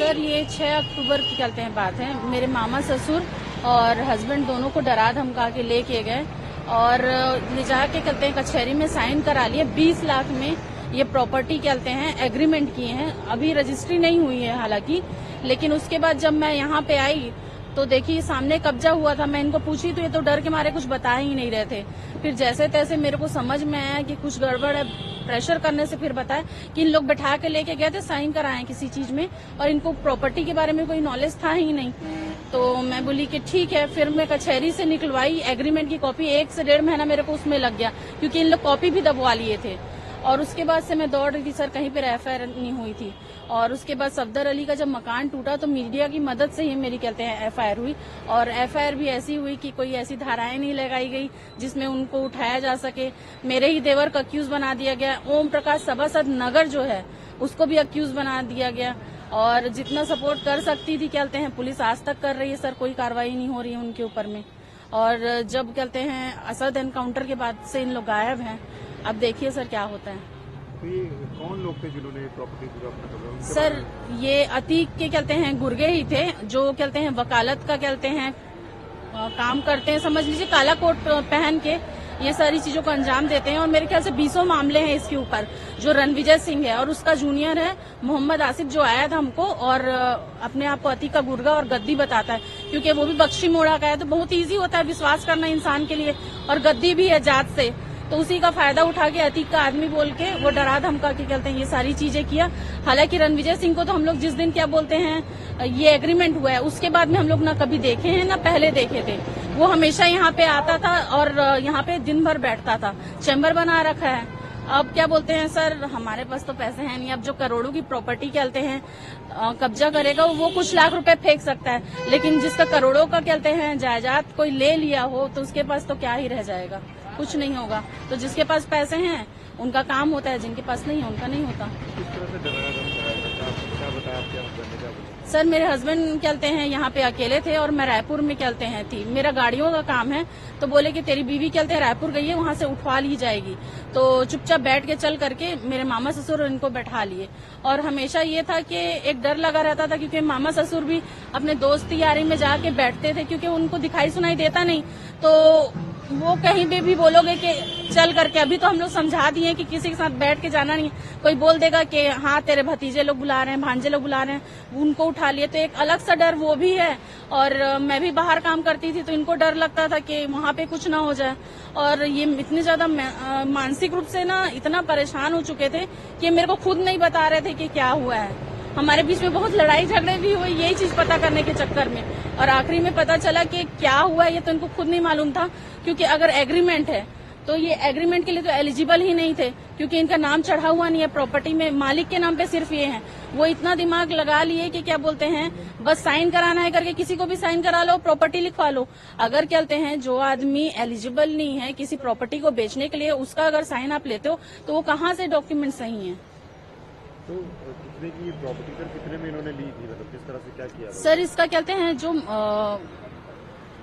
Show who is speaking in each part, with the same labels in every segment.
Speaker 1: Sir ये 6 अक्टूबर की कहते हैं बात है। मेरे मामा ससुर और हस्बैंड दोनों को डरा धमका के लेके गए और ले जाके कहते हैं कचहरी में साइन करा लिए। 20 लाख में ये प्रॉपर्टी कहते हैं एग्रीमेंट किए हैं। अभी रजिस्ट्री नहीं हुई है हालांकि, लेकिन उसके बाद जब मैं यहाँ पे आई तो देखिए सामने कब्जा हुआ था। मैं इनको पूछी तो ये तो डर के मारे कुछ बता ही नहीं रहे थे। फिर जैसे तैसे मेरे को समझ में आया कि कुछ गड़बड़ है। प्रेशर करने से फिर बताया कि इन लोग बैठा के लेके गए थे, साइन कराए किसी चीज में, और इनको प्रॉपर्टी के बारे में कोई नॉलेज था ही नहीं। तो मैं बोली कि ठीक है। फिर मैं कचहरी से निकलवाई एग्रीमेंट की कॉपी। 1 से 1.5 महीना मेरे को उसमें लग गया क्योंकि इन लोग कॉपी भी दबवा लिए थे। और उसके बाद से मैं दौड़ रही थी सर, कहीं पर एफआईआर नहीं हुई थी। और उसके बाद सफदर अली का जब मकान टूटा तो मीडिया की मदद से ही मेरी कहते हैं एफआईआर हुई। और एफआईआर भी ऐसी हुई कि कोई ऐसी धाराएं नहीं लगाई गई जिसमें उनको उठाया जा सके। मेरे ही देवर को अक्यूज बना दिया गया। ओम प्रकाश सभासद नगर जो है उसको भी अक्यूज बना दिया गया। और जितना सपोर्ट कर सकती थी कहते हैं पुलिस आज तक कर रही है सर, कोई कार्रवाई नहीं हो रही है उनके ऊपर में। और जब कहते हैं असद एनकाउंटर के बाद से इन लोग गायब हैं। अब देखिए सर क्या होता है।
Speaker 2: तो ये कौन लोग थे जिन्होंने प्रॉपर्टी पूरा अपना कब्जा?
Speaker 1: सर ये अतीक के कहते हैं गुर्गे ही थे, जो कहते हैं वकालत का कहते हैं काम करते हैं। समझ लीजिए काला कोट पहन के ये सारी चीजों को अंजाम देते हैं। और मेरे ख्याल से 20 मामले हैं इसके ऊपर। जो रणविजय सिंह है और उसका जूनियर है मोहम्मद आसिफ, जो आया था हमको और अपने आप को अतीक का गुर्गा और गद्दी बताता है, क्योंकि वो भी बख्शी मोड़ा का है। तो बहुत ईजी होता है विश्वास करना इंसान के लिए, और गद्दी भी है जात से। तो उसी का फायदा उठा के अतीक का आदमी बोल के वो डरा धमका के कहते हैं ये सारी चीजें किया। हालांकि रणविजय सिंह को तो हम लोग जिस दिन क्या बोलते हैं ये एग्रीमेंट हुआ है उसके बाद में हम लोग ना कभी देखे हैं ना पहले देखे थे। वो हमेशा यहाँ पे आता था और यहाँ पे दिन भर बैठता था। चैम्बर बना रखा है। अब क्या बोलते हैं सर, हमारे पास तो पैसे हैं नहीं। अब जो करोड़ों की प्रॉपर्टी कहते हैं कब्जा करेगा वो कुछ लाख रुपए फेंक सकता है, लेकिन जिसका करोड़ों का कहते हैं जायदाद कोई ले लिया हो तो उसके पास तो क्या ही रह जाएगा, कुछ नहीं होगा। तो जिसके पास पैसे हैं उनका काम होता है, जिनके पास नहीं है उनका नहीं होता।
Speaker 2: किस तरह से डराया क्या बताया आपके हस्बैंड ने? क्या बोला?
Speaker 1: सर मेरे हस्बैंड कहते हैं यहाँ पे अकेले थे और मैं रायपुर में कहते हैं थी। मेरा गाड़ियों का काम है, तो बोले कि तेरी बीवी कहते हैं रायपुर गई है, वहां से उठवा ली जाएगी। तो चुपचाप बैठ के चल करके मेरे मामा ससुर इनको बैठा लिए। और हमेशा ये था कि एक डर लगा रहता था, क्योंकि मामा ससुर भी अपने दोस्त यारी में जाके बैठते थे, क्योंकि उनको दिखाई सुनाई देता नहीं। तो वो कहीं पे भी बोलोगे कि चल करके, अभी तो हम लोग समझा दिए कि किसी के साथ बैठ के जाना नहीं। कोई बोल देगा कि हाँ तेरे भतीजे लोग बुला रहे हैं, भांजे लोग बुला रहे हैं, उनको उठा लिए। तो एक अलग सा डर वो भी है। और मैं भी बाहर काम करती थी तो इनको डर लगता था कि वहां पे कुछ ना हो जाए। और ये इतने ज्यादा मानसिक रूप से ना इतना परेशान हो चुके थे कि मेरे को खुद नहीं बता रहे थे कि क्या हुआ है। हमारे बीच में बहुत लड़ाई झगड़े भी हुए यही चीज पता करने के चक्कर में। और आखिरी में पता चला कि क्या हुआ ये तो इनको खुद नहीं मालूम था, क्योंकि अगर एग्रीमेंट है तो ये एग्रीमेंट के लिए तो एलिजिबल ही नहीं थे, क्योंकि इनका नाम चढ़ा हुआ नहीं है प्रॉपर्टी में। मालिक के नाम पे सिर्फ ये है। वो इतना दिमाग लगा लिए कि क्या बोलते हैं बस साइन कराना है करके किसी को भी साइन करा लो, प्रॉपर्टी लिखवा लो। अगर कहते हैं जो आदमी एलिजिबल नहीं है किसी प्रॉपर्टी को बेचने के लिए, उसका अगर साइन आप लेते हो तो वो कहाँ से डॉक्यूमेंट सही है?
Speaker 2: तो कितने की प्रॉपर्टी सर, कितने में इन्होंने ली थी? मतलब किस तरह से क्या किया?
Speaker 1: सर इसका कहते हैं जो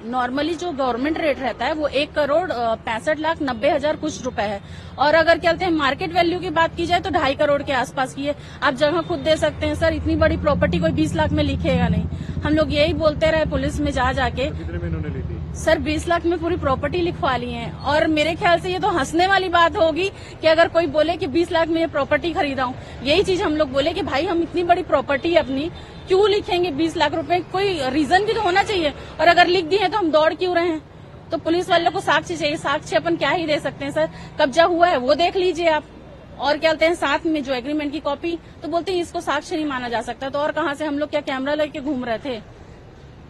Speaker 1: नॉर्मली जो गवर्नमेंट रेट रहता है वो 1,65,90,000 कुछ रुपए है। और अगर कहते हैं मार्केट वैल्यू की बात की जाए तो 2.5 करोड़ के आसपास की है। आप जगह खुद दे सकते हैं सर, इतनी बड़ी प्रॉपर्टी कोई 20 लाख में लिखेगा नहीं। हम लोग यही बोलते रहे पुलिस में जाके।
Speaker 2: तो कितने में इन्होंने ली थी?
Speaker 1: सर 20 लाख में पूरी प्रॉपर्टी लिखवा ली है। और मेरे ख्याल से ये तो हंसने वाली बात होगी कि अगर कोई बोले कि 20 लाख में ये प्रॉपर्टी खरीदा हूँ। यही चीज हम लोग बोले कि भाई हम इतनी बड़ी प्रॉपर्टी अपनी क्यों लिखेंगे 20 लाख रुपए? कोई रीजन भी तो होना चाहिए। और अगर लिख दी है तो हम दौड़ क्यों रहे हैं? तो पुलिस वालों को साक्ष्य चाहिए। साक्ष्य अपन क्या ही दे सकते हैं सर? कब्जा हुआ है वो देख लीजिए आप। और क्या कहते हैं साथ में जो एग्रीमेंट की कॉपी, तो बोलते हैं इसको साक्ष्य नहीं माना जा सकता। तो और कहाँ से? हम लोग क्या कैमरा लेके घूम रहे थे?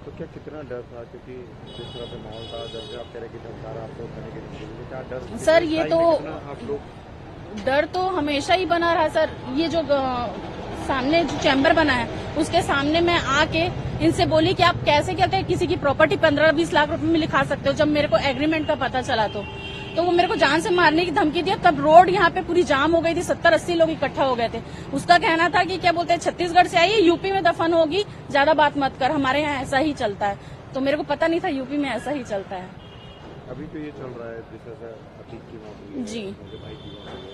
Speaker 2: तो क्या कितना डर था? क्योंकि जिस तरह से माहौल था, जब आप कह रहे कि धमका रहा आपको करने के लिए, क्या डर?
Speaker 1: सर ये तो
Speaker 2: आप लोग
Speaker 1: डर तो हमेशा ही बना रहा सर। ये जो सामने जो चैम्बर बना है उसके सामने मैं आके इनसे बोली कि आप कैसे कहते हैं किसी की प्रॉपर्टी 15-20 लाख रुपए में लिखा सकते हो? जब मेरे को एग्रीमेंट का पता चला तो वो मेरे को जान से मारने की धमकी दिया। तब रोड यहाँ पे पूरी जाम हो गई थी, 70-80 लोग इकट्ठा हो गए थे। उसका कहना था कि क्या बोलते हैं छत्तीसगढ़ से आई है, यूपी में दफन होगी, ज्यादा बात मत कर, हमारे यहाँ ऐसा ही चलता है। तो मेरे को पता नहीं था यूपी में ऐसा ही चलता है।
Speaker 2: अभी तो ये चल रहा है जिस तरह से अतीक की मौत हुई है,
Speaker 1: जी।
Speaker 2: उनके भाई की मौत हुई है,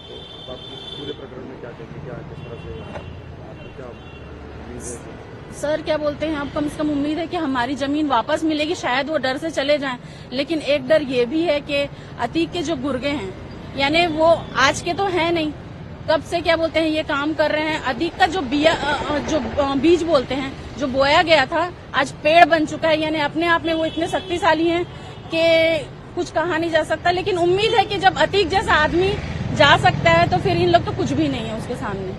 Speaker 2: तो अब आप इस पूरे प्रकरण में क्या कहेंगे? क्या किस तरह से आपको क्या उम्मीद है कि
Speaker 1: सर क्या बोलते हैं, अब कम से कम उम्मीद है कि हमारी जमीन वापस मिलेगी, शायद वो डर से चले जाएं। लेकिन एक डर ये भी है कि अतीक के जो गुर्गे हैं, यानी वो आज के तो हैं नहीं, कब से क्या बोलते हैं ये काम कर रहे हैं। अतीक का जो बीज बोलते हैं, जो बोया गया था, आज पेड़ बन चुका है। यानी अपने आप में वो इतने शक्तिशाली हैं कि कुछ कहा नहीं जा सकता। लेकिन उम्मीद है कि जब अतीक जैसा आदमी जा सकता है तो फिर इन लोग तो कुछ भी नहीं है उसके सामने।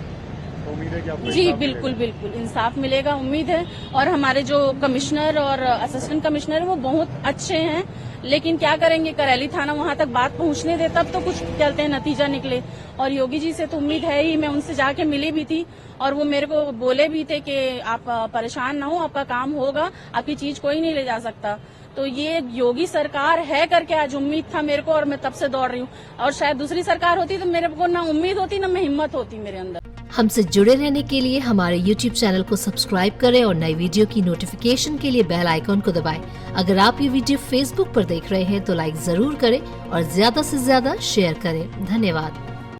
Speaker 2: तो उम्मीद है कि आपको
Speaker 1: जी
Speaker 2: इंसाफ
Speaker 1: बिल्कुल
Speaker 2: मिलेगा।
Speaker 1: बिल्कुल इंसाफ मिलेगा, उम्मीद है। और हमारे जो कमिश्नर और असिस्टेंट कमिश्नर है वो बहुत अच्छे हैं, लेकिन क्या करेंगे, करैली थाना वहां तक बात पहुंचने दे तब तो कुछ कहते हैं नतीजा निकले। और योगी जी से तो उम्मीद है ही, मैं उनसे जाके मिली भी थी और वो मेरे को बोले भी थे कि आप परेशान ना हो, आपका काम होगा, आपकी चीज कोई नहीं ले जा सकता। तो ये योगी सरकार है करके आज उम्मीद था मेरे को, और मैं तब से दौड़ रही हूँ। और शायद दूसरी सरकार होती तो मेरे को ना उम्मीद होती ना मैं हिम्मत होती मेरे अंदर।
Speaker 3: हमसे जुड़े रहने के लिए हमारे YouTube चैनल को सब्सक्राइब करें और नई वीडियो की नोटिफिकेशन के लिए बेल आइकॉन को दबाएं। अगर आप ये वीडियो Facebook पर देख रहे हैं तो लाइक जरूर करें और ज्यादा से ज्यादा शेयर करें। धन्यवाद।